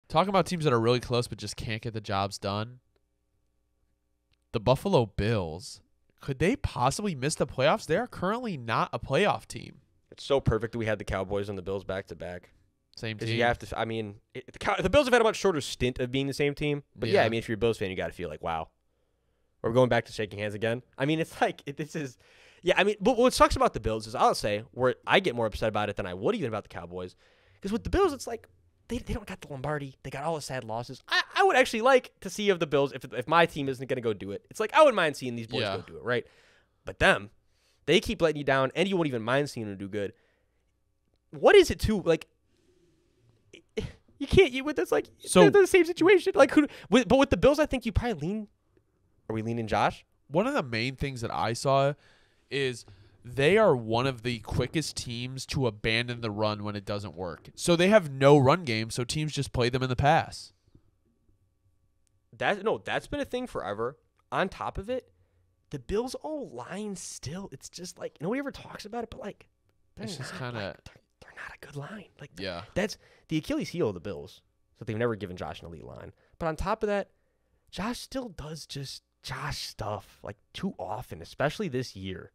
Talking about teams that are really close but just can't get the jobs done. The Buffalo Bills, could they possibly miss the playoffs? They are currently not a playoff team. It's so perfect that we had the Cowboys and the Bills back to back. Same team. You have to. I mean, the Bills have had a much shorter stint of being the same team. But yeah, I mean, if you're a Bills fan, you got to feel like, wow, we're going back to shaking hands again. I mean, it's like this is. Yeah, I mean, but what sucks about the Bills is I'll say where I get more upset about it than I would even about the Cowboys, because with the Bills, it's like. They don't got the Lombardi. They got all the sad losses. I would actually like to see of the Bills if my team isn't going to go do it. It's like I wouldn't mind seeing these boys go do it, right? But them, they keep letting you down, and you won't even mind seeing them do good. What is it too? Like you can't. You with this like so they're the same situation. Like but with the Bills, I think you probably lean. Are we leaning Josh? One of the main things that I saw is. They are one of the quickest teams to abandon the run when it doesn't work. So they have no run game, so teams just play them in the pass. That's been a thing forever. On top of it, the Bills' line still, it's just like nobody ever talks about it, but like it's just kind of they're not a good line. Like yeah, that's the Achilles heel of the Bills. So they've never given Josh an elite line. But on top of that, Josh still does just Josh stuff like too often, especially this year.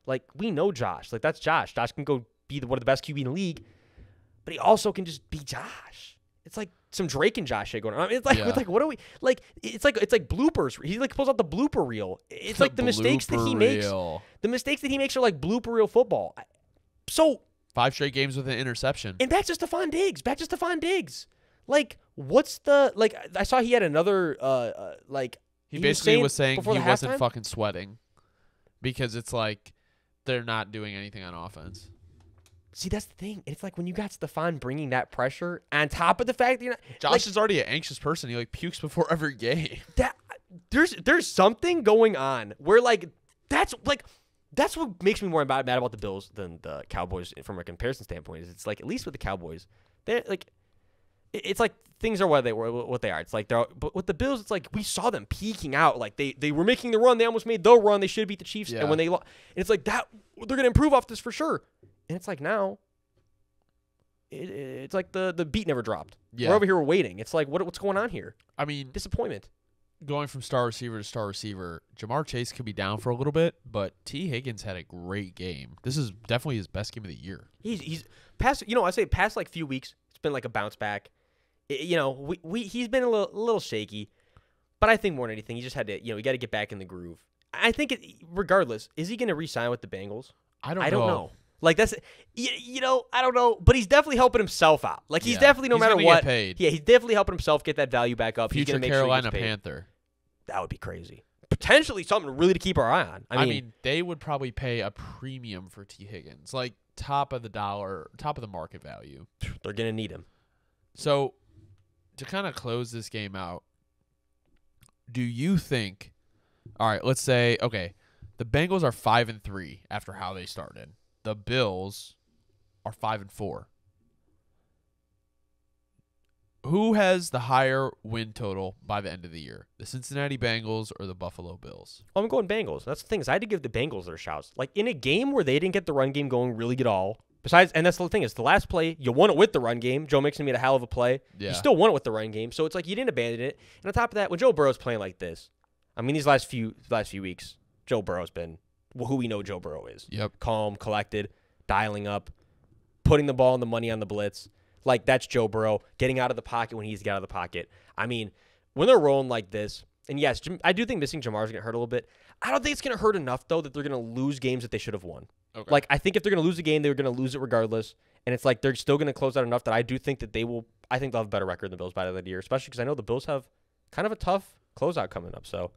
Like, we know Josh. Like, that's Josh. Josh can go be one of the best QB in the league, but he also can just be Josh. It's like some Drake and Josh shit going on. It's like, it's like, what are we like? It's like bloopers. He like pulls out the blooper reel. It's like the mistakes that he makes. The mistakes that he makes are like blooper reel football. So 5 straight games with an interception, and that's just Stephon Diggs. Back to Stephon Diggs. Like, what's the like? I saw he had another like. He basically was saying he wasn't halftime? Fucking sweating because it's like. They're not doing anything on offense. See, that's the thing. It's like when you got Stephon bringing that pressure on top of the fact that you're not. Josh is already an anxious person. He like pukes before every game. That there's something going on where like that's what makes me more mad about the Bills than the Cowboys from a comparison standpoint. Is it's like at least with the Cowboys, they're like it's like things are what they are. It's like but with the Bills, it's like we saw them peaking out. Like they were making the run. They almost made the run. They should have beat the Chiefs. Yeah. And when and it's like that, they're going to improve off this for sure. And it's like now, it's like the beat never dropped. Yeah. We're over here, we're waiting. It's like what's going on here? I mean, disappointment. Going from star receiver to star receiver, Jamar Chase could be down for a little bit, but T. Higgins had a great game. This is definitely his best game of the year. He's past. I say past like few weeks, it's been like a bounce back. He's been a little shaky, but I think more than anything, he just had to, you got to get back in the groove. I think, regardless, is he going to re-sign with the Bengals? I don't know. Like, that's, I don't know, but he's definitely helping himself out. Like, he's definitely, no matter what, he's definitely helping himself get that value back up. Future Carolina Panther. That would be crazy. Potentially something really to keep our eye on. I mean, they would probably pay a premium for T. Higgins, like top of the market value. They're going to need him. So, to kind of close this game out, do you think, all right, let's say, okay, the Bengals are 5-3 after how they started. The Bills are 5-4. Who has the higher win total by the end of the year? The Cincinnati Bengals or the Buffalo Bills? I'm going Bengals. That's the thing is I had to give the Bengals their shouts. Like in a game where they didn't get the run game going really at all. Besides, and that's the thing is the last play, you won it with the run game. Joe Mixon made a hell of a play. Yeah. You still won it with the run game. So it's like you didn't abandon it. And on top of that, when Joe Burrow's playing like this, I mean, these last few weeks, Joe Burrow's been who we know Joe Burrow is. Yep. Calm, collected, dialing up, putting the ball and the money on the blitz. Like, that's Joe Burrow, getting out of the pocket when he needs to get out of the pocket. I mean, when they're rolling like this, and yes, I do think missing Jamar's going to hurt a little bit. I don't think it's going to hurt enough, though, that they're going to lose games that they should have won. Okay. Like, I think if they're going to lose a game, they're going to lose it regardless. And it's like they're still going to close out enough that I do think that I think they'll have a better record than the Bills by the end of the year, especially because I know the Bills have kind of a tough closeout coming up. So